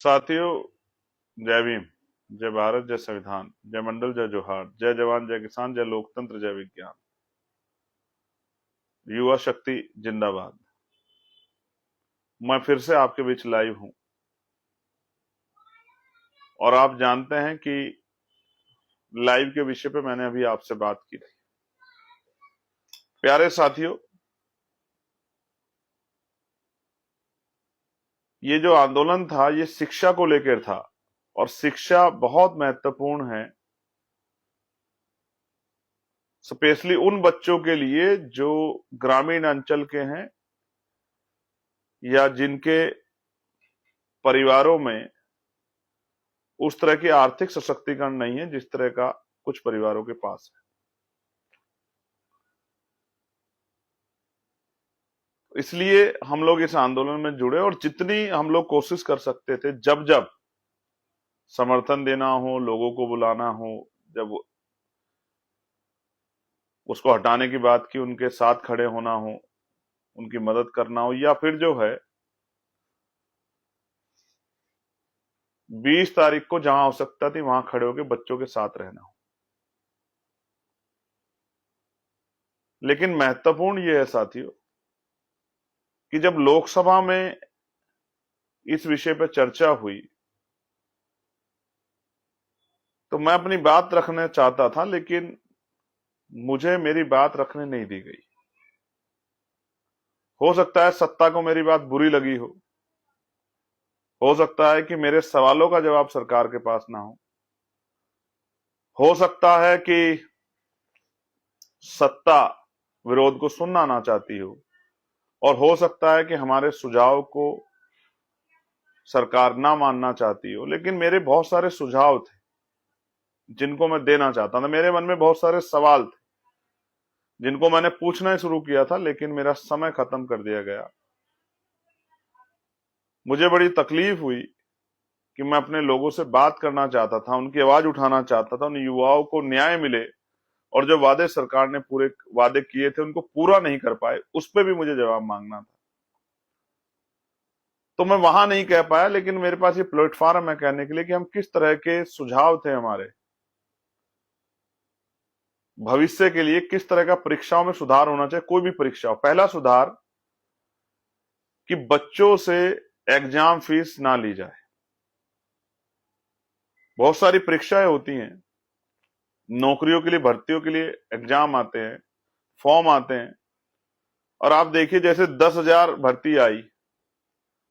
साथियों, जय भीम, जय भारत, जय संविधान, जय मंडल, जय जोहार, जय जवान, जय किसान, जय लोकतंत्र, जय विज्ञान। युवा शक्ति जिंदाबाद। मैं फिर से आपके बीच लाइव हूं और आप जानते हैं कि लाइव के विषय पे मैंने अभी आपसे बात की थी। प्यारे साथियों, ये जो आंदोलन था ये शिक्षा को लेकर था और शिक्षा बहुत महत्वपूर्ण है, स्पेशली उन बच्चों के लिए जो ग्रामीण अंचल के हैं या जिनके परिवारों में उस तरह की आर्थिक सशक्तिकरण नहीं है जिस तरह का कुछ परिवारों के पास है। इसलिए हम लोग इस आंदोलन में जुड़े और जितनी हम लोग कोशिश कर सकते थे, जब जब समर्थन देना हो, लोगों को बुलाना हो, जब उसको हटाने की बात की, उनके साथ खड़े होना हो, उनकी मदद करना हो, या फिर जो है 20 तारीख को जहां आवश्यकता थी वहां खड़े होकर बच्चों के साथ रहना हो। लेकिन महत्वपूर्ण यह है साथियों कि जब लोकसभा में इस विषय पर चर्चा हुई तो मैं अपनी बात रखना चाहता था, लेकिन मुझे मेरी बात रखने नहीं दी गई। हो सकता है सत्ता को मेरी बात बुरी लगी हो सकता है कि मेरे सवालों का जवाब सरकार के पास ना हो सकता है कि सत्ता विरोध को सुनना ना चाहती हो, और हो सकता है कि हमारे सुझाव को सरकार ना मानना चाहती हो। लेकिन मेरे बहुत सारे सुझाव थे जिनको मैं देना चाहता था। मेरे मन में बहुत सारे सवाल थे जिनको मैंने पूछना ही शुरू किया था, लेकिन मेरा समय खत्म कर दिया गया। मुझे बड़ी तकलीफ हुई कि मैं अपने लोगों से बात करना चाहता था, उनकी आवाज उठाना चाहता था, उन युवाओं को न्याय मिले, और जो वादे सरकार ने पूरे वादे किए थे उनको पूरा नहीं कर पाए, उस पर भी मुझे जवाब मांगना था। तो मैं वहां नहीं कह पाया, लेकिन मेरे पास ये प्लेटफॉर्म है कहने के लिए कि हम किस तरह के सुझाव थे हमारे भविष्य के लिए, किस तरह का परीक्षाओं में सुधार होना चाहिए। कोई भी परीक्षा हो, पहला सुधार कि बच्चों से एग्जाम फीस ना ली जाए। बहुत सारी परीक्षाएं होती हैं, नौकरियों के लिए, भर्तियों के लिए एग्जाम आते हैं, फॉर्म आते हैं, और आप देखिए जैसे 10,000 भर्ती आई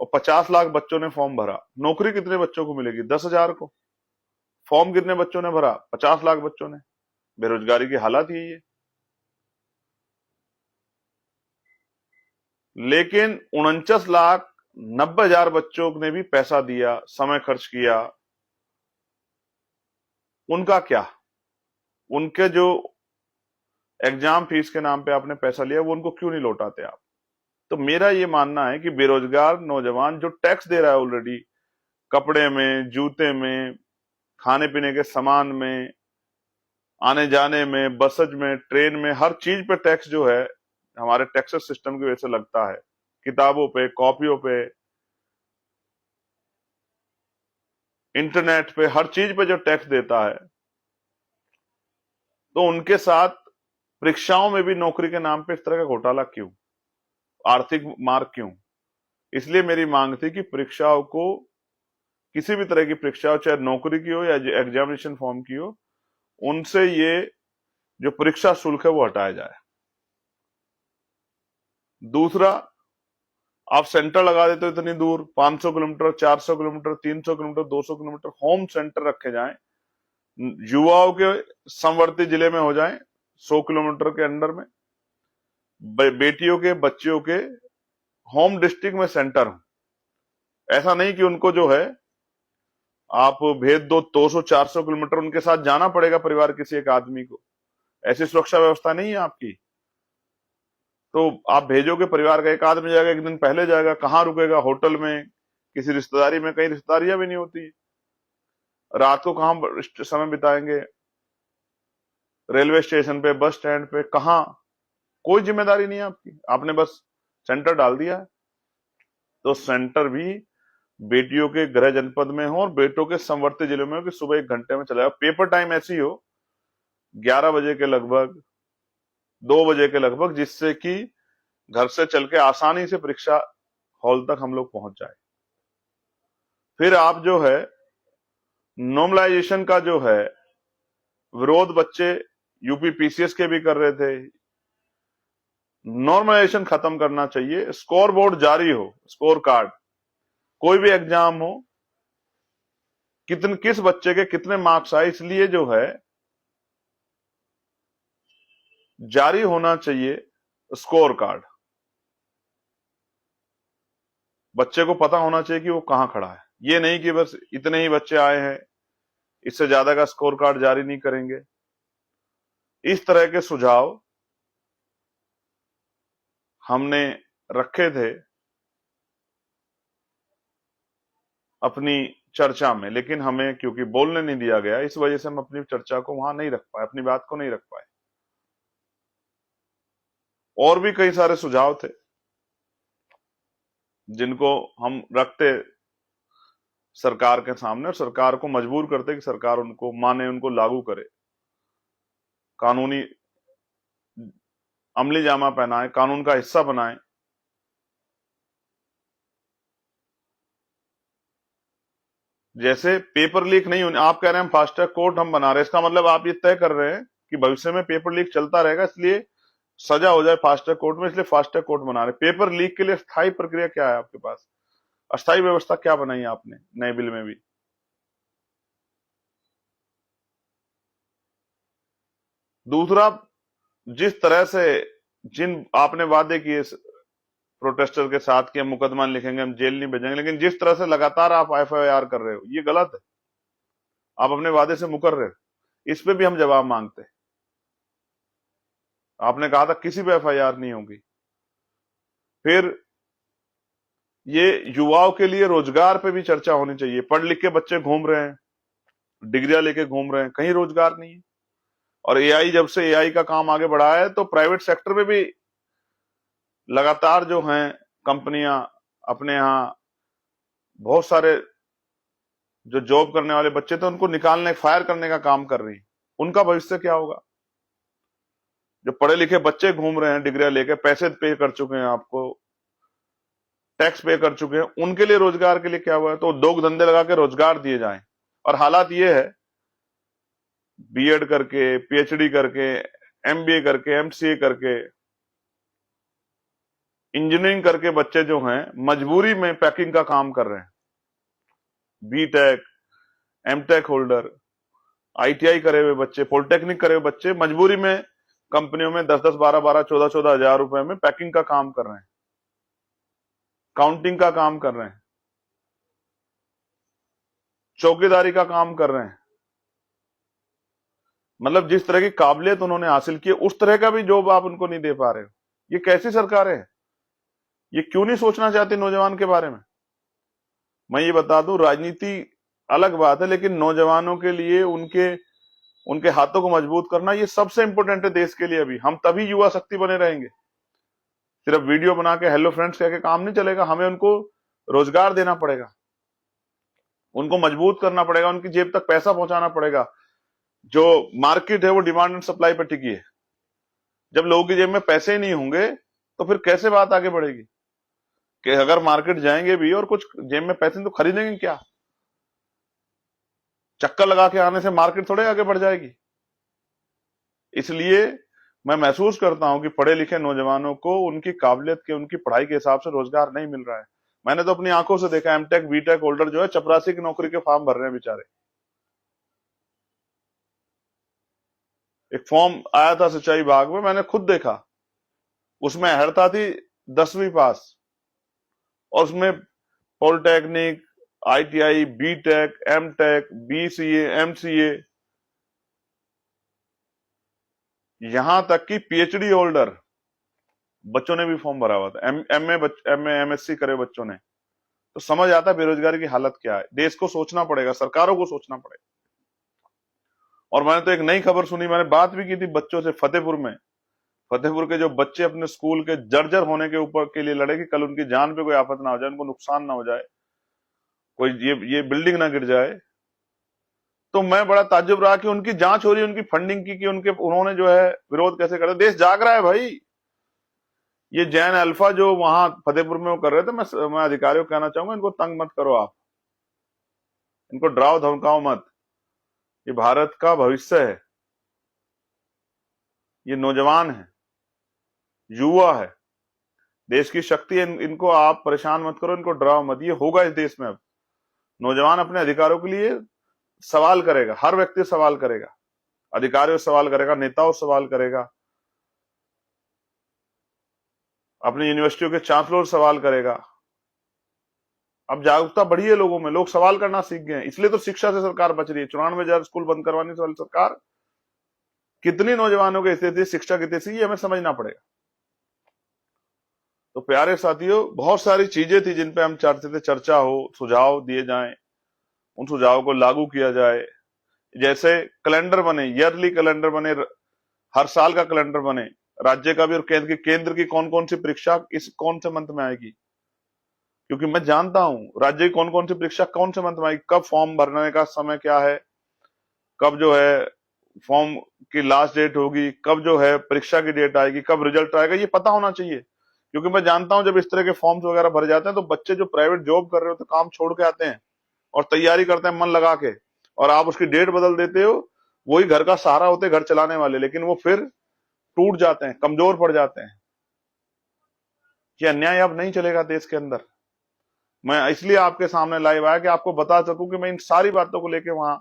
और 50 लाख बच्चों ने फॉर्म भरा, नौकरी कितने बच्चों को मिलेगी? 10,000 को। फॉर्म कितने बच्चों ने भरा? 50 लाख बच्चों ने। बेरोजगारी की हालत यही है। लेकिन 49,90,000 बच्चों ने भी पैसा दिया, समय खर्च किया। उनका क्या? उनके जो एग्जाम फीस के नाम पे आपने पैसा लिया, वो उनको क्यों नहीं लौटाते आप? तो मेरा ये मानना है कि बेरोजगार नौजवान जो टैक्स दे रहा है ऑलरेडी, कपड़े में, जूते में, खाने पीने के सामान में, आने जाने में, बसज में, ट्रेन में, हर चीज पे टैक्स जो है हमारे टैक्सेस सिस्टम की वजह से लगता है, किताबों पे, कॉपियों पे, इंटरनेट पे, हर चीज पे जो टैक्स देता है, तो उनके साथ परीक्षाओं में भी नौकरी के नाम पे इस तरह का घोटाला क्यों? आर्थिक मार क्यों? इसलिए मेरी मांग थी कि परीक्षाओं को, किसी भी तरह की परीक्षा हो, चाहे नौकरी की हो या एग्जामिनेशन फॉर्म की हो, उनसे ये जो परीक्षा शुल्क है वो हटाया जाए। दूसरा, आप सेंटर लगा देते हो इतनी दूर, 500 kilometre, 400 kilometre, 300 kilometre, 200 kilometre, home centre रखे जाएं, युवाओं के समवर्ती जिले में हो जाएं, 100 किलोमीटर के अंडर में, बेटियों के, बच्चियों के होम डिस्ट्रिक्ट में सेंटर हो। ऐसा नहीं कि उनको जो है आप भेज दो 200-400 किलोमीटर, उनके साथ जाना पड़ेगा परिवार किसी एक आदमी को। ऐसी सुरक्षा व्यवस्था नहीं है आपकी। तो आप भेजोगे, परिवार का एक आदमी जाएगा, एक दिन पहले जाएगा, कहां रुकेगा? होटल में, किसी रिश्तेदारी में। कहीं रिश्तेदारियां भी नहीं होती, रात को कहां समय बिताएंगे? रेलवे स्टेशन पे, बस स्टैंड पे, कहां? कोई जिम्मेदारी नहीं है आपकी, आपने बस सेंटर डाल दिया है। तो सेंटर भी बेटियों के गृह जनपद में हो और बेटों के समवर्ती जिलों में हो, कि सुबह 1 घंटे में चला जाए। पेपर टाइम ऐसी हो 11 बजे के लगभग, 2 बजे के लगभग, जिससे कि घर से चल के आसानी से परीक्षा हॉल तक हम लोग पहुंच जाए। फिर आप जो है नॉर्मलाइजेशन का जो है विरोध बच्चे यूपी पीसीएस के भी कर रहे थे, नॉर्मलाइजेशन खत्म करना चाहिए। स्कोर बोर्ड जारी हो, स्कोर कार्ड, कोई भी एग्जाम हो, किस बच्चे के कितने मार्क्स आए, इसलिए जो है जारी होना चाहिए स्कोर कार्ड। बच्चे को पता होना चाहिए कि वो कहां खड़ा है। ये नहीं कि बस इतने ही बच्चे आए हैं, इससे ज्यादा का स्कोर कार्ड जारी नहीं करेंगे। इस तरह के सुझाव हमने रखे थे अपनी चर्चा में, लेकिन हमें क्योंकि बोलने नहीं दिया गया, इस वजह से हम अपनी चर्चा को वहां नहीं रख पाए, अपनी बात को नहीं रख पाए। और भी कई सारे सुझाव थे जिनको हम रखते सरकार के सामने, और सरकार को मजबूर करते कि सरकार उनको माने, उनको लागू करे, कानूनी अमली जामा पहनाए, कानून का हिस्सा बनाए। जैसे पेपर लीक नहीं होने, आप कह रहे हैं हम फास्ट ट्रैक कोर्ट हम बना रहे हैं, इसका मतलब आप ये तय कर रहे हैं कि भविष्य में पेपर लीक चलता रहेगा, इसलिए सजा हो जाए फास्ट ट्रैक कोर्ट में, इसलिए फास्ट ट्रैक कोर्ट बना रहे। पेपर लीक के लिए स्थायी प्रक्रिया क्या है आपके पास, अस्थायी व्यवस्था क्या बनाई है आपने नए बिल में भी? दूसरा, जिस तरह से जिन आपने वादे किए प्रोटेस्टर के साथ कि हम मुकदमा लिखेंगे, हम जेल नहीं भेजेंगे, लेकिन जिस तरह से लगातार आप एफआईआर कर रहे हो, ये गलत है। आप अपने वादे से मुकर रहे हो, इस पे भी हम जवाब मांगते हैं। आपने कहा था किसी पे एफआईआर नहीं होगी। फिर ये युवाओं के लिए रोजगार पे भी चर्चा होनी चाहिए। पढ़ लिख के बच्चे घूम रहे हैं, डिग्रियां लेके घूम रहे हैं, कहीं रोजगार नहीं है। और एआई, जब से एआई का काम आगे बढ़ा है, तो प्राइवेट सेक्टर में भी लगातार जो हैं कंपनियां अपने यहाँ बहुत सारे जो जॉब करने वाले बच्चे थे उनको निकालने, फायर करने का काम कर रही है। उनका भविष्य क्या होगा? जो पढ़े लिखे बच्चे घूम रहे हैं डिग्रियां लेके, पैसे पे कर चुके हैं, आपको टैक्स पे कर चुके हैं, उनके लिए रोजगार के लिए क्या हुआ है? तो उद्योग धंधे लगा के रोजगार दिए जाएं। और हालात ये है, बीएड करके, पीएचडी करके, एमबीए करके, एमसीए करके, इंजीनियरिंग करके बच्चे जो हैं मजबूरी में पैकिंग का काम कर रहे हैं। बीटेक, एमटेक होल्डर, आईटीआई करे हुए बच्चे, पॉलिटेक्निक करे हुए बच्चे मजबूरी में कंपनियों में 10-10, 12-12, 14-14 हजार रुपए में पैकिंग का काम कर रहे हैं, काउंटिंग का काम कर रहे हैं, चौकीदारी का काम कर रहे हैं। मतलब जिस तरह की काबिलियत उन्होंने हासिल की, उस तरह का भी जॉब आप उनको नहीं दे पा रहे हो। ये कैसी सरकार है? ये क्यों नहीं सोचना चाहती नौजवान के बारे में? मैं ये बता दूं, राजनीति अलग बात है, लेकिन नौजवानों के लिए उनके उनके हाथों को मजबूत करना ये सबसे इंपॉर्टेंट है देश के लिए। अभी हम तभी युवा शक्ति बने रहेंगे। सिर्फ वीडियो बना के हेलो फ्रेंड्स कह के काम नहीं चलेगा, हमें उनको रोजगार देना पड़ेगा, उनको मजबूत करना पड़ेगा, उनकी जेब तक पैसा पहुंचाना पड़ेगा। जो मार्केट है वो डिमांड एंड सप्लाई पर टिकी है। जब लोगों की जेब में पैसे ही नहीं होंगे तो फिर कैसे बात आगे बढ़ेगी? कि अगर मार्केट जाएंगे भी और कुछ जेब में पैसे तो खरीदेंगे क्या? चक्कर लगा के आने से मार्केट थोड़े आगे बढ़ जाएगी। इसलिए मैं महसूस करता हूं कि पढ़े लिखे नौजवानों को उनकी काबिलियत के, उनकी पढ़ाई के हिसाब से रोजगार नहीं मिल रहा है। मैंने तो अपनी आंखों से देखा, एमटेक बीटेक होल्डर जो है चपरासी की नौकरी के फॉर्म भर रहे हैं बेचारे। एक फॉर्म आया था सिंचाई विभाग में, मैंने खुद देखा, उसमें अर्हता थी 10वीं पास, और उसमें polytechnic, ITI, BTech, MTech, BCA, MCA, यहां तक कि पीएचडी होल्डर बच्चों ने भी फॉर्म भरा हुआ था, एमए एमएससी करे बच्चों ने। तो समझ आता है बेरोजगारी की हालत क्या है। देश को सोचना पड़ेगा, सरकारों को सोचना पड़ेगा। और मैंने तो एक नई खबर सुनी, मैंने बात भी की थी बच्चों से फतेहपुर में। फतेहपुर के जो बच्चे अपने स्कूल के जर्जर होने के ऊपर के लिए लड़े कि कल उनकी जान पे कोई आफत ना हो जाए, उनको नुकसान ना हो जाए। कोई ये बिल्डिंग ना गिर जाए। तो मैं बड़ा ताज्जुब रहा कि उनकी जांच हो रही है, उनकी फंडिंग की, कि उन्होंने जो है विरोध कैसे कर, देश जाग रहा है भाई। ये जैन अल्फा जो वहां फतेहपुर में वो कर रहे थे, मैं अधिकारियों को कहना चाहूंगा, इनको तंग मत करो आप, इनको डराओ धमकाओ मत। ये भारत का भविष्य है, ये नौजवान है, युवा है, देश की शक्ति है। इनको आप परेशान मत करो, इनको डराओ मत। ये होगा इस देश में। अब नौजवान अपने अधिकारों के लिए सवाल करेगा, हर व्यक्ति सवाल करेगा, अधिकारियों से सवाल करेगा, नेताओं से सवाल करेगा, अपनी यूनिवर्सिटियों के चांसलर से सवाल करेगा। अब जागरूकता बढ़ी है लोगों में, लोग सवाल करना सीख गए हैं। इसलिए तो शिक्षा से सरकार बच रही है। 94,000 स्कूल बंद करवाने वाली सरकार कितनी नौजवानों के हिस्से थी, शिक्षा कितनी थी, ये हमें समझना पड़ेगा। तो प्यारे साथियों, बहुत सारी चीजें थी जिन पे हम चाहते थे चर्चा हो, सुझाव दिए जाएं, उन सुझावों को लागू किया जाए। जैसे कैलेंडर बने, ईयरली कैलेंडर बने, हर साल का कैलेंडर बने, राज्य का भी और केंद्र की कौन कौन सी परीक्षा इस कौन से मंथ में आएगी, क्योंकि मैं जानता हूं राज्य की कौन कौन सी परीक्षा कौन से मंथ में आएगी, कब फॉर्म भरने का समय क्या है, कब जो है फॉर्म की लास्ट डेट होगी, कब जो है परीक्षा की डेट आएगी, कब रिजल्ट आएगा, ये पता होना चाहिए। क्योंकि मैं जानता हूं जब इस तरह के फॉर्म्स वगैरह भरे जाते हैं तो बच्चे जो प्राइवेट जॉब कर रहे होते हैं, काम छोड़ के आते हैं और तैयारी करते हैं मन लगा के, और आप उसकी डेट बदल देते हो। वही घर का सहारा होते हैं, घर चलाने वाले, लेकिन वो फिर टूट जाते हैं, कमजोर पड़ जाते हैं। ये अन्याय अब नहीं चलेगा देश के अंदर। मैं इसलिए आपके सामने लाइव आया कि आपको बता सकूं कि मैं इन सारी बातों को लेके वहां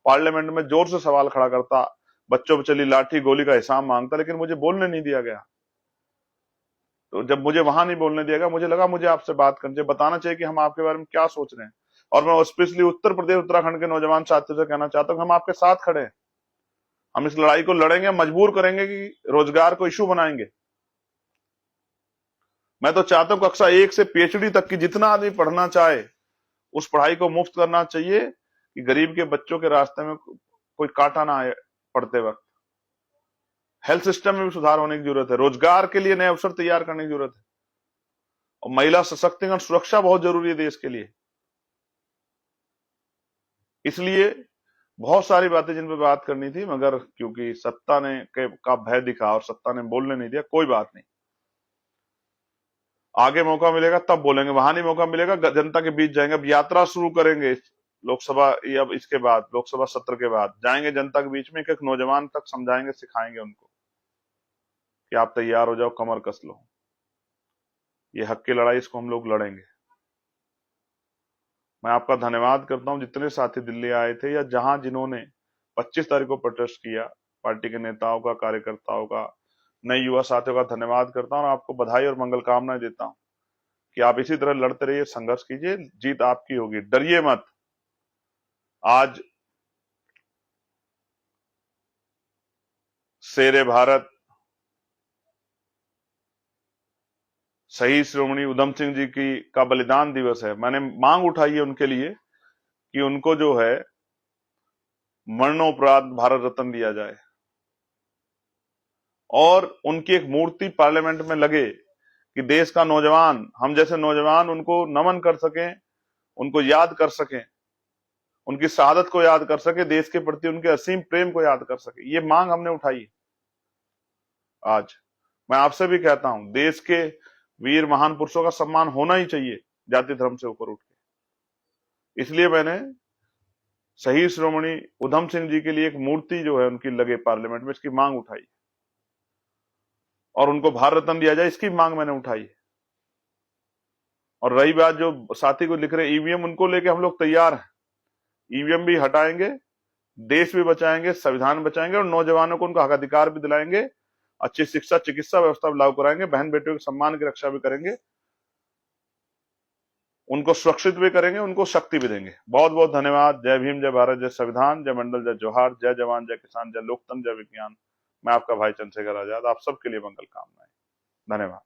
पार्लियामेंट में जोर से सवाल खड़ा करता, बच्चों पर चली लाठी गोली का हिसाब मांगता, लेकिन मुझे बोलने नहीं दिया गया। तो जब मुझे वहां नहीं बोलने दिया गया, मुझे लगा मुझे आपसे बात करनी चाहिए, बताना चाहिए कि हम आपके बारे में क्या सोच रहे हैं। और मैं स्पेशली उत्तर प्रदेश उत्तराखंड के नौजवान साथियों से कहना चाहता हूं कि हम आपके साथ खड़े हैं। हम इस लड़ाई को लड़ेंगे, मजबूर करेंगे कि रोजगार को इशू बनाएंगे। मैं तो चाहता हूं कक्षा 1 से PhD तक की जितना आदमी पढ़ना चाहे उस पढ़ाई को मुफ्त करना चाहिए, कि गरीब के बच्चों के रास्ते में कोई कांटा ना आए पढ़ते वक्त। हेल्थ सिस्टम में भी सुधार होने की जरूरत है, रोजगार के लिए नए अवसर तैयार करने की जरूरत है, और महिला सशक्तिकरण सुरक्षा बहुत जरूरी है देश के लिए। इसलिए बहुत सारी बातें जिन पे बात करनी थी, मगर क्योंकि सत्ता ने का भय दिखा और सत्ता ने बोलने नहीं दिया, कोई बात नहीं, आगे मौका मिलेगा तब बोलेंगे। वहां नहीं मौका मिलेगा, जनता के बीच जाएंगे। अब यात्रा शुरू करेंगे लोकसभा, अब इसके बाद लोकसभा सत्र के बाद जाएंगे जनता के बीच में, एक एक नौजवान तक समझाएंगे, सिखाएंगे उनको कि आप तैयार हो जाओ, कमर कस लो, ये हक की लड़ाई, इसको हम लोग लड़ेंगे। मैं आपका धन्यवाद करता हूं जितने साथी दिल्ली आए थे, या जहां जिन्होंने 25 तारीख को प्रोटेस्ट किया, पार्टी के नेताओं का, कार्यकर्ताओं का, नए युवा साथियों का धन्यवाद करता हूं, और आपको बधाई और मंगल कामनाएं देता हूं कि आप इसी तरह लड़ते रहिए, संघर्ष कीजिए, जीत आपकी होगी, डरिए मत। आज शेरे भारत शहीद श्रोमणी उधम सिंह जी का बलिदान दिवस है। मैंने मांग उठाई है उनके लिए कि उनको जो है मरणोपरांत भारत रत्न दिया जाए, और उनकी एक मूर्ति पार्लियामेंट में लगे कि देश का नौजवान, हम जैसे नौजवान उनको नमन कर सकें, उनको याद कर सकें, उनकी शहादत को याद कर सके, देश के प्रति उनके असीम प्रेम को याद कर सके। ये मांग हमने उठाई। आज मैं आपसे भी कहता हूं, देश के वीर महान पुरुषों का सम्मान होना ही चाहिए, जाति धर्म से ऊपर उठ के। इसलिए मैंने शहीद श्रोमणी उधम सिंह जी के लिए एक मूर्ति जो है उनकी लगे पार्लियामेंट में, इसकी मांग उठाई, और उनको भारत रत्न दिया जाए, इसकी मांग मैंने उठाई। और रही बात जो साथी को लिख रहे ईवीएम, उनको लेके हम लोग तैयार हैं। ईवीएम भी हटाएंगे, देश भी बचाएंगे, संविधान बचाएंगे, और नौजवानों को उनका हक अधिकार भी दिलाएंगे, अच्छी शिक्षा चिकित्सा व्यवस्था भी लागू कराएंगे, बहन बेटियों के सम्मान की रक्षा भी करेंगे, उनको सुरक्षित भी करेंगे, उनको शक्ति भी देंगे। बहुत बहुत धन्यवाद। जय भीम, जय भारत, जय संविधान, जय मंडल, जय जोहार, जय जवान, जय किसान, जय लोकतंत्र, जय विज्ञान। मैं आपका भाई चंद्रशेखर आजाद, आप सबके लिए मंगल कामनाएं। धन्यवाद।